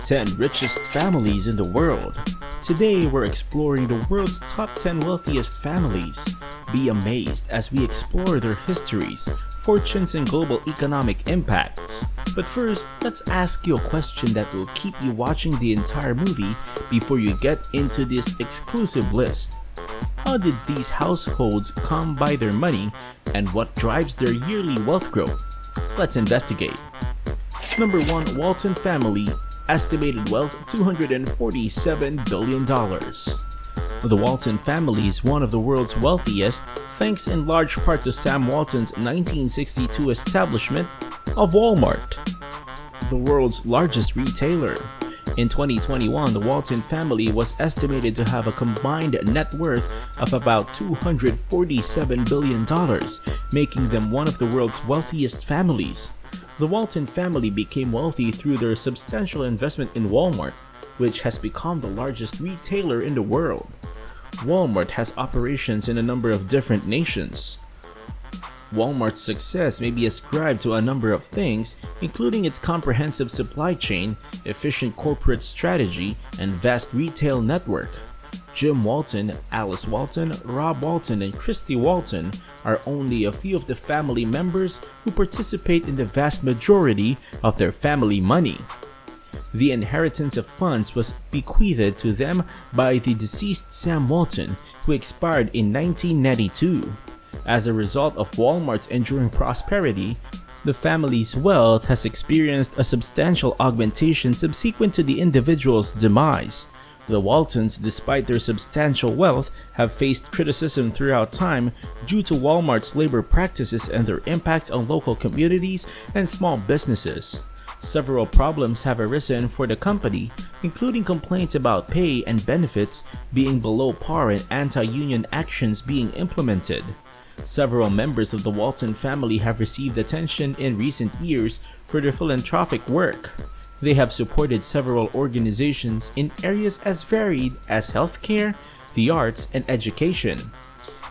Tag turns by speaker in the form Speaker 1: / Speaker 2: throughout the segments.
Speaker 1: 10 richest families in the world. Today we're exploring the world's top 10 wealthiest families. Be amazed as we explore their histories, fortunes, and global economic impacts. But first, let's ask you a question that will keep you watching the entire movie before you get into this exclusive list. How did these households come by their money, and what drives their yearly wealth growth? Let's investigate. Number 1. Walton Family. Estimated wealth $247 billion. The Walton family is one of the world's wealthiest, thanks in large part to Sam Walton's 1962 establishment of Walmart, the world's largest retailer. In 2021, the Walton family was estimated to have a combined net worth of about $247 billion, making them one of the world's wealthiest families. The Walton family became wealthy through their substantial investment in Walmart, which has become the largest retailer in the world. Walmart has operations in a number of different nations. Walmart's success may be ascribed to a number of things, including its comprehensive supply chain, efficient corporate strategy, and vast retail network. Jim Walton, Alice Walton, Rob Walton, and Christy Walton are only a few of the family members who participate in the vast majority of their family money. The inheritance of funds was bequeathed to them by the deceased Sam Walton, who expired in 1992. As a result of Walmart's enduring prosperity, the family's wealth has experienced a substantial augmentation subsequent to the individual's demise. The Waltons, despite their substantial wealth, have faced criticism throughout time due to Walmart's labor practices and their impact on local communities and small businesses. Several problems have arisen for the company, including complaints about pay and benefits being below par and anti-union actions being implemented. Several members of the Walton family have received attention in recent years for their philanthropic work. They have supported several organizations in areas as varied as healthcare, the arts, and education.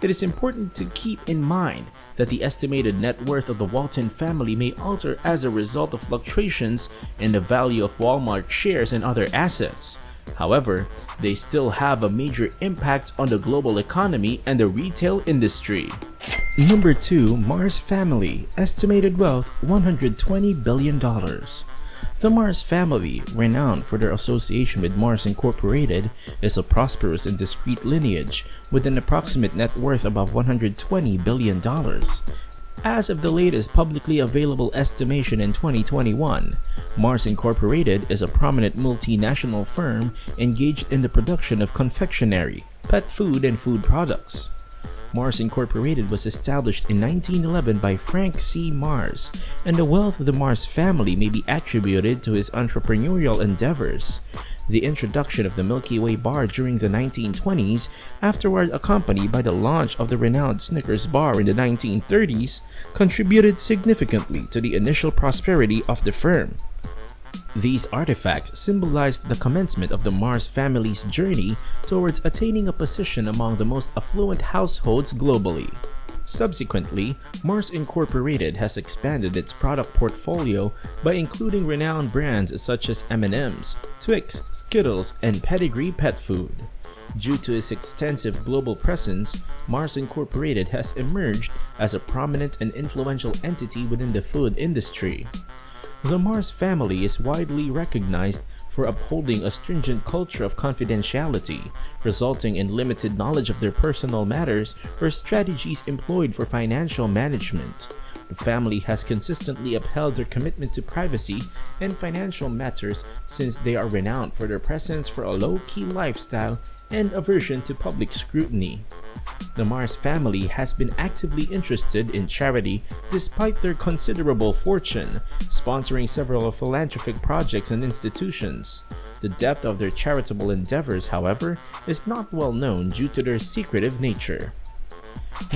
Speaker 1: It is important to keep in mind that the estimated net worth of the Walton family may alter as a result of fluctuations in the value of Walmart shares and other assets. However, they still have a major impact on the global economy and the retail industry. Number 2. Mars Family. Estimated wealth $120 billion. The Mars family, renowned for their association with Mars Incorporated, is a prosperous and discreet lineage with an approximate net worth above $120 billion. As of the latest publicly available estimation in 2021, Mars Incorporated is a prominent multinational firm engaged in the production of confectionery, pet food, and food products. Mars Incorporated was established in 1911 by Frank C. Mars, and the wealth of the Mars family may be attributed to his entrepreneurial endeavors. The introduction of the Milky Way bar during the 1920s, afterward accompanied by the launch of the renowned Snickers bar in the 1930s, contributed significantly to the initial prosperity of the firm. These artifacts symbolized the commencement of the Mars family's journey towards attaining a position among the most affluent households globally. Subsequently, Mars Incorporated has expanded its product portfolio by including renowned brands such as M&M's, Twix, Skittles, and Pedigree pet food. Due to its extensive global presence, Mars Incorporated has emerged as a prominent and influential entity within the food industry. The Mars family is widely recognized for upholding a stringent culture of confidentiality, resulting in limited knowledge of their personal matters or strategies employed for financial management. The family has consistently upheld their commitment to privacy and financial matters since they are renowned for their presence for a low-key lifestyle and aversion to public scrutiny. The Mars family has been actively interested in charity despite their considerable fortune, sponsoring several philanthropic projects and institutions. The depth of their charitable endeavors, however, is not well known due to their secretive nature.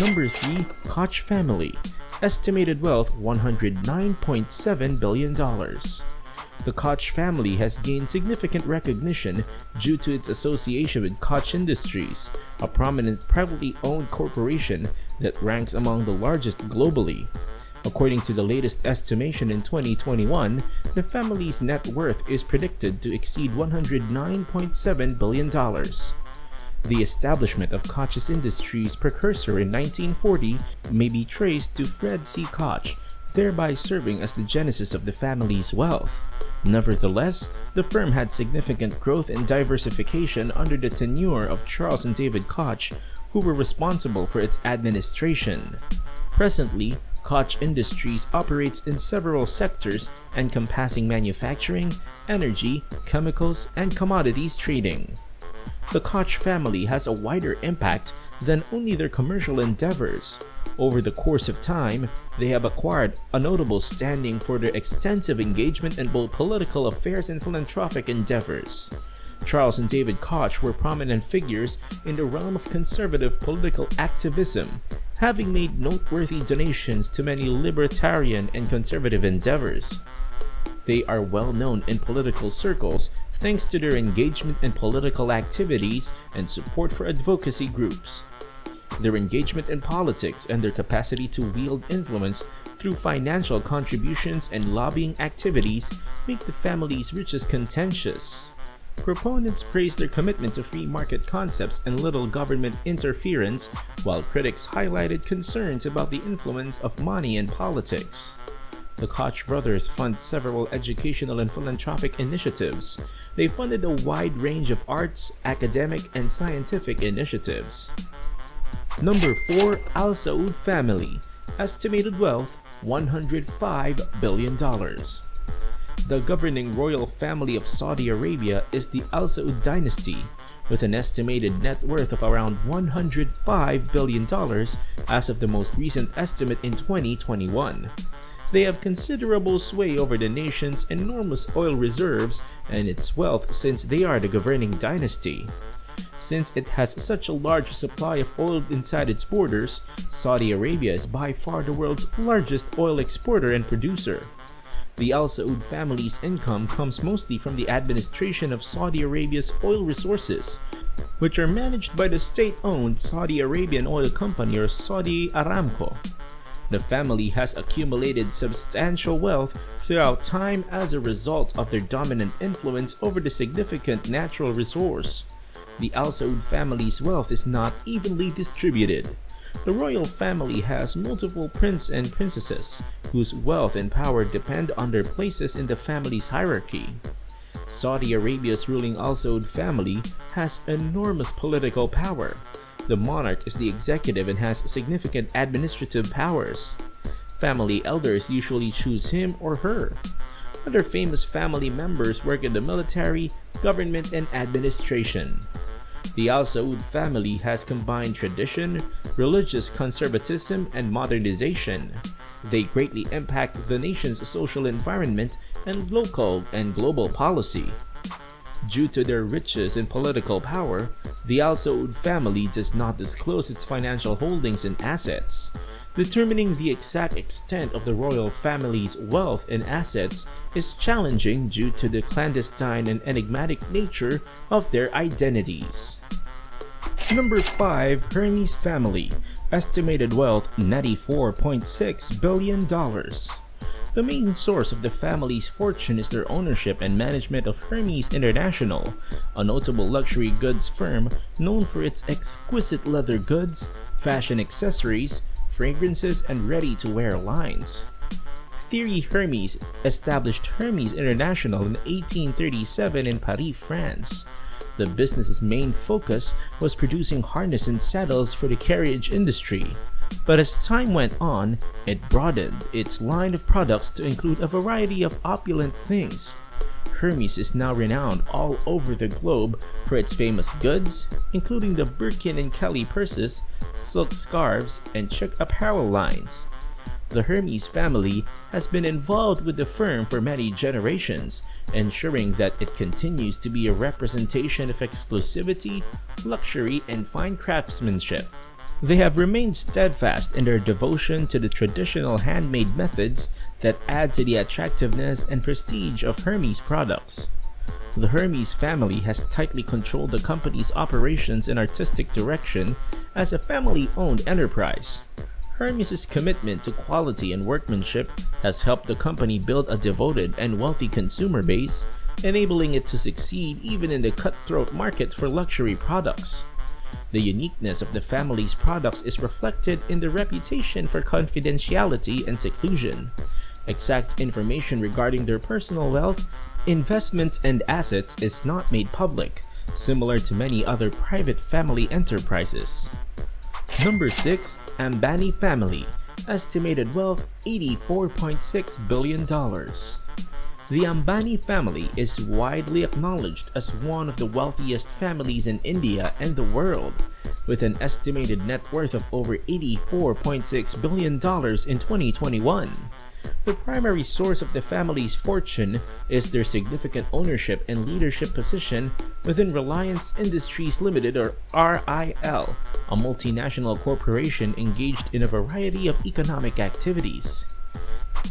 Speaker 1: Number 3. Koch Family. Estimated wealth $109.7 billion. The Koch family has gained significant recognition due to its association with Koch Industries, a prominent privately owned corporation that ranks among the largest globally. According to the latest estimation in 2021, the family's net worth is predicted to exceed $109.7 billion. The establishment of Koch's Industries precursor in 1940 may be traced to Fred C. Koch, thereby serving as the genesis of the family's wealth. Nevertheless, the firm had significant growth and diversification under the tenure of Charles and David Koch, who were responsible for its administration. Presently, Koch Industries operates in several sectors encompassing manufacturing, energy, chemicals, and commodities trading. The Koch family has a wider impact than only their commercial endeavors. Over the course of time, they have acquired a notable standing for their extensive engagement in both political affairs and philanthropic endeavors. Charles and David Koch were prominent figures in the realm of conservative political activism, having made noteworthy donations to many libertarian and conservative endeavors. They are well known in political circles thanks to their engagement in political activities and support for advocacy groups. Their engagement in politics and their capacity to wield influence through financial contributions and lobbying activities make the family's riches contentious. Proponents praise their commitment to free market concepts and little government interference, while critics highlighted concerns about the influence of money in politics. The Koch brothers fund several educational and philanthropic initiatives. They funded a wide range of arts, academic, and scientific initiatives. Number 4. Al Saud family. Estimated wealth $105 billion. The governing royal family of Saudi Arabia is the Al Saud dynasty, with an estimated net worth of around $105 billion as of the most recent estimate in 2021. They have considerable sway over the nation's enormous oil reserves and its wealth since they are the governing dynasty. Since it has such a large supply of oil inside its borders, Saudi Arabia is by far the world's largest oil exporter and producer. The Al Saud family's income comes mostly from the administration of Saudi Arabia's oil resources, which are managed by the state-owned Saudi Arabian Oil Company or Saudi Aramco. The family has accumulated substantial wealth throughout time as a result of their dominant influence over the significant natural resource. The Al Saud family's wealth is not evenly distributed. The royal family has multiple princes and princesses, whose wealth and power depend on their places in the family's hierarchy. Saudi Arabia's ruling Al Saud family has enormous political power. The monarch is the executive and has significant administrative powers. Family elders usually choose him or her. Other famous family members work in the military, government, and administration. The Al Saud family has combined tradition, religious conservatism, and modernization. They greatly impact the nation's social environment and local and global policy. Due to their riches and political power, the Al Saud family does not disclose its financial holdings and assets. Determining the exact extent of the royal family's wealth and assets is challenging due to the clandestine and enigmatic nature of their identities. Number 5. Hermes family. Estimated wealth $94.6 billion. The main source of the family's fortune is their ownership and management of Hermes International, a notable luxury goods firm known for its exquisite leather goods, fashion accessories, fragrances, and ready-to-wear lines. Thierry Hermes established Hermes International in 1837 in Paris, France. The business's main focus was producing harness and saddles for the carriage industry. But as time went on, it broadened its line of products to include a variety of opulent things. Hermes is now renowned all over the globe for its famous goods, including the Birkin and Kelly purses, silk scarves, and chic apparel lines. The Hermes family has been involved with the firm for many generations, ensuring that it continues to be a representation of exclusivity, luxury, and fine craftsmanship. They have remained steadfast in their devotion to the traditional handmade methods that add to the attractiveness and prestige of Hermes products. The Hermes family has tightly controlled the company's operations and artistic direction as a family-owned enterprise. Hermes' commitment to quality and workmanship has helped the company build a devoted and wealthy consumer base, enabling it to succeed even in the cutthroat market for luxury products. The uniqueness of the family's products is reflected in the reputation for confidentiality and seclusion. Exact information regarding their personal wealth, investments, and assets is not made public, similar to many other private family enterprises. Number 6. Ambani Family. Estimated wealth $84.6 billion. The Ambani family is widely acknowledged as one of the wealthiest families in India and the world, with an estimated net worth of over $84.6 billion in 2021. The primary source of the family's fortune is their significant ownership and leadership position within Reliance Industries Limited, or RIL, a multinational corporation engaged in a variety of economic activities.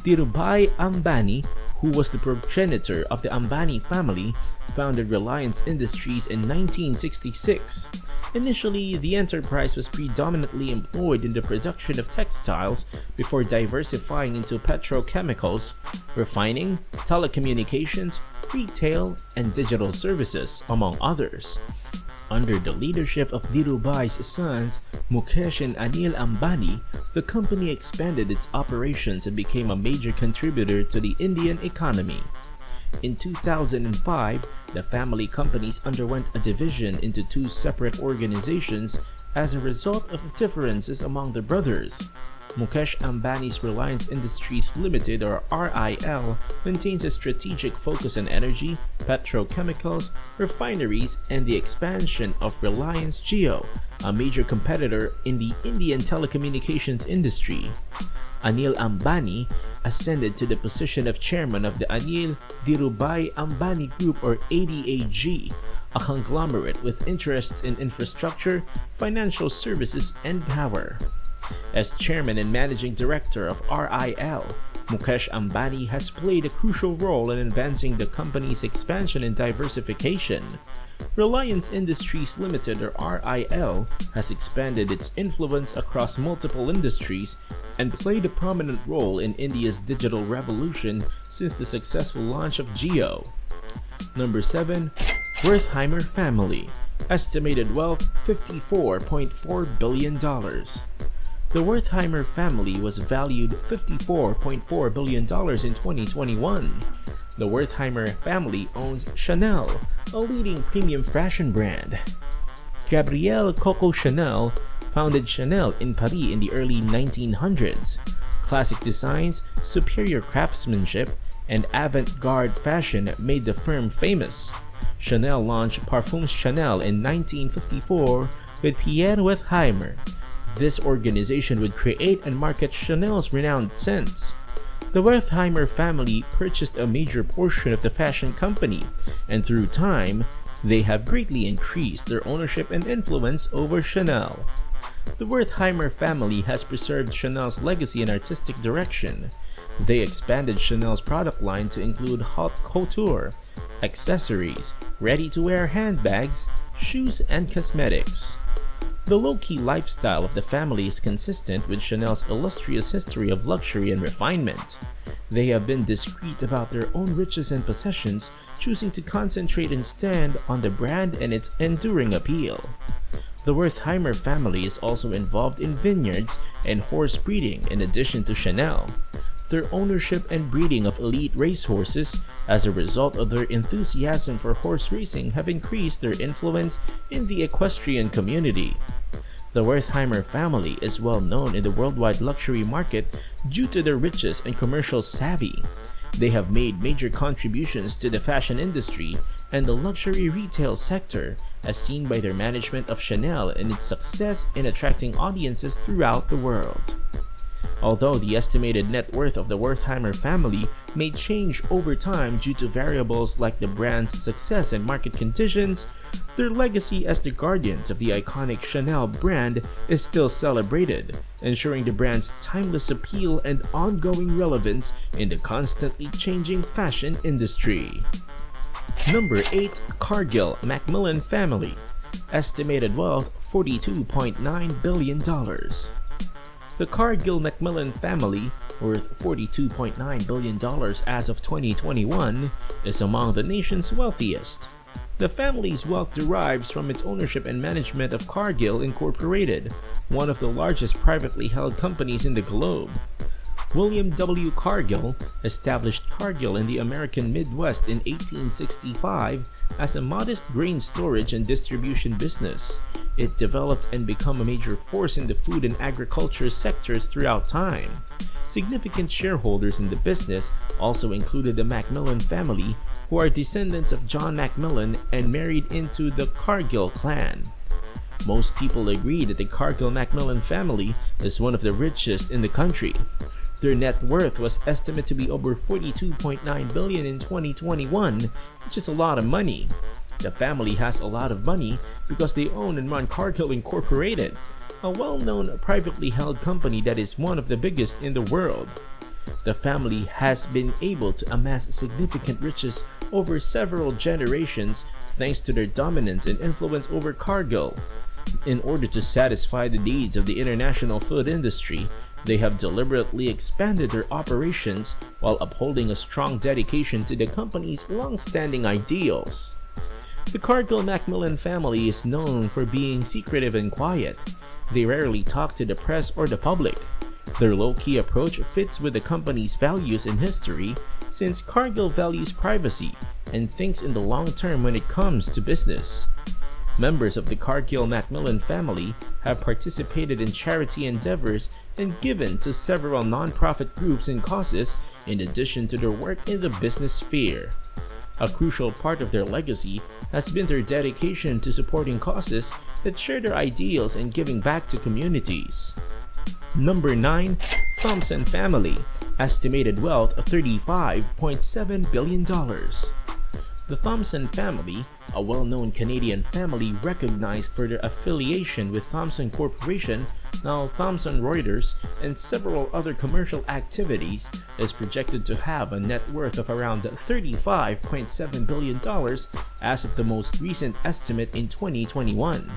Speaker 1: Dhirubhai Ambani, who was the progenitor of the Ambani family, founded Reliance Industries in 1966. Initially, the enterprise was predominantly employed in the production of textiles before diversifying into petrochemicals, refining, telecommunications, retail, and digital services, among others. Under the leadership of Dhirubhai's sons, Mukesh and Anil Ambani, the company expanded its operations and became a major contributor to the Indian economy. In 2005, the family companies underwent a division into two separate organizations as a result of differences among the brothers. Mukesh Ambani's Reliance Industries Limited, or RIL, maintains a strategic focus on energy, petrochemicals, refineries, and the expansion of Reliance Jio, a major competitor in the Indian telecommunications industry. Anil Ambani ascended to the position of chairman of the Anil Dhirubhai Ambani Group, or ADAG, a conglomerate with interests in infrastructure, financial services, and power. As chairman and managing director of RIL, Mukesh Ambani has played a crucial role in advancing the company's expansion and diversification. Reliance Industries Limited, or RIL, has expanded its influence across multiple industries and played a prominent role in India's digital revolution since the successful launch of Jio. Number 7. Wertheimer Family. Estimated wealth $54.4 billion. The Wertheimer family was valued $54.4 billion in 2021. The Wertheimer family owns Chanel, a leading premium fashion brand. Gabrielle Coco Chanel founded Chanel in Paris in the early 1900s. Classic designs, superior craftsmanship, and avant-garde fashion made the firm famous. Chanel launched Parfums Chanel in 1954 with Pierre Wertheimer. This organization would create and market Chanel's renowned scents. The Wertheimer family purchased a major portion of the fashion company, and through time, they have greatly increased their ownership and influence over Chanel. The Wertheimer family has preserved Chanel's legacy and artistic direction. They expanded Chanel's product line to include haute couture, accessories, ready-to-wear handbags, shoes, and cosmetics. The low-key lifestyle of the family is consistent with Chanel's illustrious history of luxury and refinement. They have been discreet about their own riches and possessions, choosing to concentrate instead on the brand and its enduring appeal. The Wertheimer family is also involved in vineyards and horse breeding in addition to Chanel. Their ownership and breeding of elite racehorses, as a result of their enthusiasm for horse racing, have increased their influence in the equestrian community. The Wertheimer family is well known in the worldwide luxury market due to their riches and commercial savvy. They have made major contributions to the fashion industry and the luxury retail sector, as seen by their management of Chanel and its success in attracting audiences throughout the world. Although the estimated net worth of the Wertheimer family may change over time due to variables like the brand's success and market conditions, their legacy as the guardians of the iconic Chanel brand is still celebrated, ensuring the brand's timeless appeal and ongoing relevance in the constantly changing fashion industry. Number 8. Cargill Macmillan Family. Estimated wealth $42.9 billion. The Cargill-Macmillan family, worth $42.9 billion as of 2021, is among the nation's wealthiest. The family's wealth derives from its ownership and management of Cargill Incorporated, one of the largest privately held companies in the globe. William W. Cargill established Cargill in the American Midwest in 1865 as a modest grain storage and distribution business. It developed and became a major force in the food and agriculture sectors throughout time. Significant shareholders in the business also included the Macmillan family, who are descendants of John Macmillan and married into the Cargill clan. Most people agree that the Cargill-Macmillan family is one of the richest in the country. Their net worth was estimated to be over $42.9 billion in 2021, which is a lot of money. The family has a lot of money because they own and run Cargill Incorporated, a well-known privately held company that is one of the biggest in the world. The family has been able to amass significant riches over several generations thanks to their dominance and influence over Cargill. In order to satisfy the needs of the international food industry, they have deliberately expanded their operations while upholding a strong dedication to the company's long-standing ideals. The Cargill-Macmillan family is known for being secretive and quiet. They rarely talk to the press or the public. Their low-key approach fits with the company's values and history, since Cargill values privacy and thinks in the long term when it comes to business. Members of the Cargill-Macmillan family have participated in charity endeavors and given to several non-profit groups and causes in addition to their work in the business sphere. A crucial part of their legacy has been their dedication to supporting causes that share their ideals and giving back to communities. Number 9. Thompson Family. Estimated wealth of $35.7 billion. The Thompson family, a well-known Canadian family recognized for their affiliation with Thomson Corporation, now Thomson Reuters, and several other commercial activities, is projected to have a net worth of around $35.7 billion as of the most recent estimate in 2021.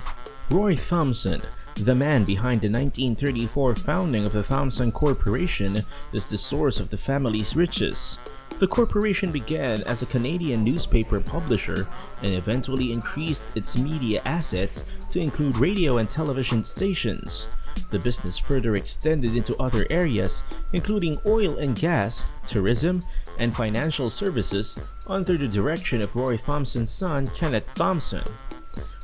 Speaker 1: Roy Thomson, the man behind the 1934 founding of the Thomson Corporation, is the source of the family's riches. The corporation began as a Canadian newspaper publisher and eventually increased its media assets to include radio and television stations. The business further extended into other areas, including oil and gas, tourism, and financial services, under the direction of Roy Thomson's son, Kenneth Thomson.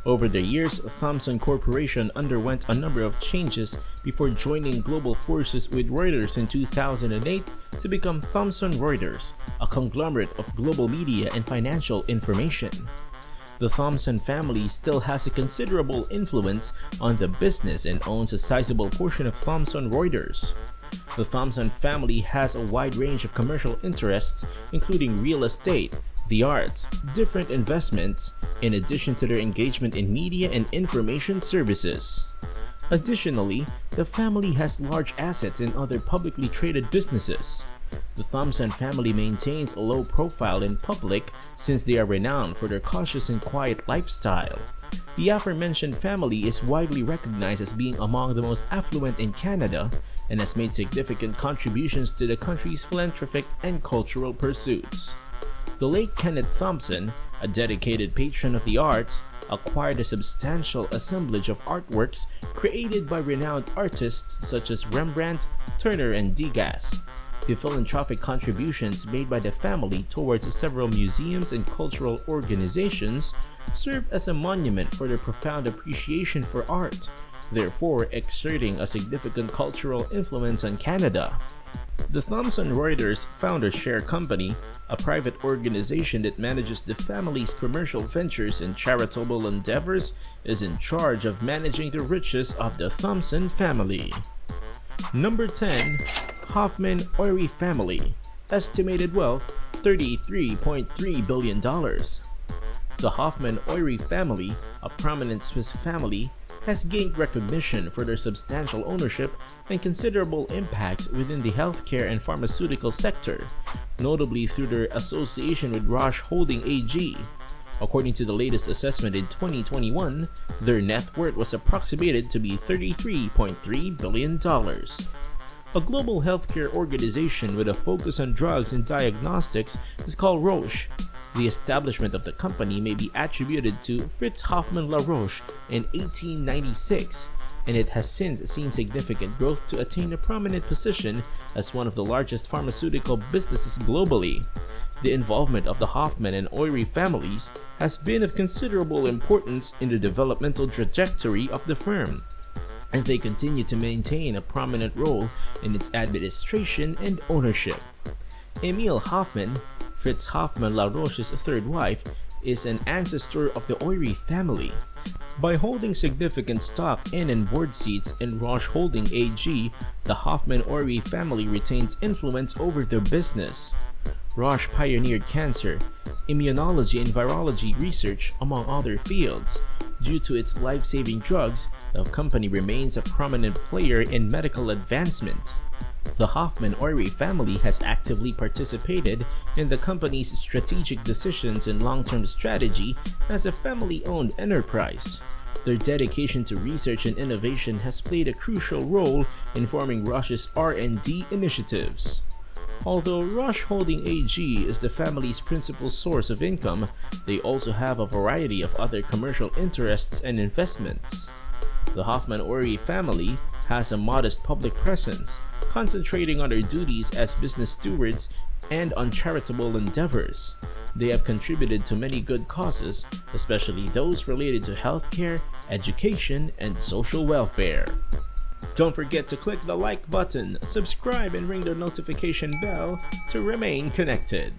Speaker 1: Over the years, Thomson Corporation underwent a number of changes before joining global forces with Reuters in 2008 to become Thomson Reuters, a conglomerate of global media and financial information. The Thomson family still has a considerable influence on the business and owns a sizable portion of Thomson Reuters. The Thomson family has a wide range of commercial interests, including real estate, the arts, different investments, in addition to their engagement in media and information services. Additionally, the family has large assets in other publicly traded businesses. The Thomson family maintains a low profile in public since they are renowned for their cautious and quiet lifestyle. The aforementioned family is widely recognized as being among the most affluent in Canada and has made significant contributions to the country's philanthropic and cultural pursuits. The late Kenneth Thomson, a dedicated patron of the arts, acquired a substantial assemblage of artworks created by renowned artists such as Rembrandt, Turner, and Degas. The philanthropic contributions made by the family towards several museums and cultural organizations serve as a monument for their profound appreciation for art, therefore exerting a significant cultural influence on Canada. The Thomson Reuters Founder Share Company, a private organization that manages the family's commercial ventures and charitable endeavors, is in charge of managing the riches of the Thomson family. Number 10. Hoffman Ory Family. Estimated wealth $33.3 billion. The Hoffman Ory family, a prominent Swiss family, has gained recognition for their substantial ownership and considerable impact within the healthcare and pharmaceutical sector, notably through their association with Roche Holding AG. According to the latest assessment in 2021, their net worth was approximated to be $33.3 billion. A global healthcare organization with a focus on drugs and diagnostics is called Roche. The establishment of the company may be attributed to Fritz Hoffmann La Roche in 1896, and it has since seen significant growth to attain a prominent position as one of the largest pharmaceutical businesses globally. The involvement of the Hoffmann and Ory families has been of considerable importance in the developmental trajectory of the firm, and they continue to maintain a prominent role in its administration and ownership. Emil Hoffmann, Fritz Hoffmann La Roche's third wife, is an ancestor of the Ory family. By holding significant stock in and board seats in Roche Holding AG, the Hoffmann-Ory family retains influence over the business. Roche pioneered cancer, immunology and virology research, among other fields. Due to its life-saving drugs, the company remains a prominent player in medical advancement. The Hoffmann-Ory family has actively participated in the company's strategic decisions and long-term strategy as a family-owned enterprise. Their dedication to research and innovation has played a crucial role in forming Roche's R&D initiatives. Although Roche Holding AG is the family's principal source of income, they also have a variety of other commercial interests and investments. The Hoffmann-Ory family has a modest public presence, concentrating on their duties as business stewards and on charitable endeavors. They have contributed to many good causes, especially those related to healthcare, education, and social welfare. Don't forget to click the like button, subscribe, and ring the notification bell to remain connected.